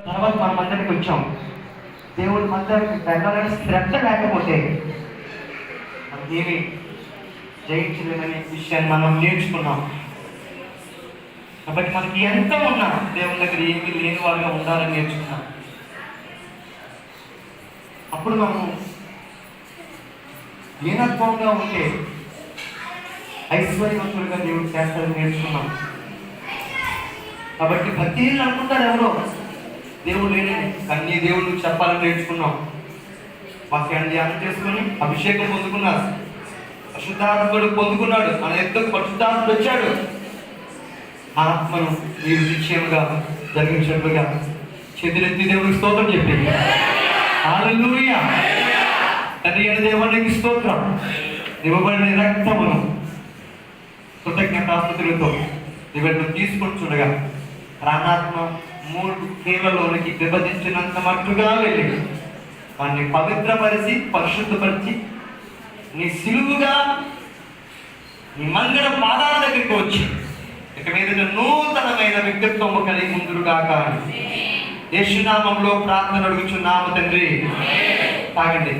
తర్వాత మన మందిరికి వచ్చాం. దేవుడి మందిరానికి వెళ్ళాలని శ్రద్ధ లేకపోతే మనకి ఏమి జయించలేదనే విషయాన్ని మనం నేర్చుకున్నాం. కాబట్టి మనకి ఎంత ఉన్నా దేవుని దగ్గర ఏమీ లేని వాళ్ళగా ఉండాలని నేర్చుకున్నాం. అప్పుడు మనము లీనత్వంగా ఉంటే ఐశ్వర్యవంతులుగా దేవుడు చేస్తారని నేర్చుకున్నాం. కాబట్టి భక్తిహీనులు అనుకుంటారు ఎవరో దేవుడు లేని, కానీ దేవుడు చెప్పాలని నేర్చుకున్నాం. వాక్యాన్ని ధ్యానం చేసుకుని అభిషేకం పొందుకున్నారు, పరిశుద్ధాత్ముడు పొందుకున్నాడు, మన ఎద్దుకు పరిశుద్ధాత్ముడు వచ్చాడు. ఆత్మను మీరు నిశ్చయముగా జరిగించినట్లుగా చేతులెత్తి దేవుడికి స్తోత్రం చెప్పి హల్లెలూయా. తండ్రి అయిన దేవునికి స్తోత్రం. ఇవ్వబడిన రక్తమును కృతజ్ఞతాస్తుతులతో ఇవన్నీ తీసుకొని చూడగా ప్రాణాత్మ 3 కీలలోనికి విభజించినంత మట్టుగా వెళ్ళి వాడిని పవిత్రపరిచి పరిశుద్ధపరిచి నీ సిలువుగా నీ మంగళ పాదాల దగ్గరికి వచ్చి ఇక మీద నూతనమైన వ్యక్తిత్వము కలిగి ముందురుగాక. యేసునామంలో ప్రార్థన అడుగుచున్నాము తండ్రి. తాగండి.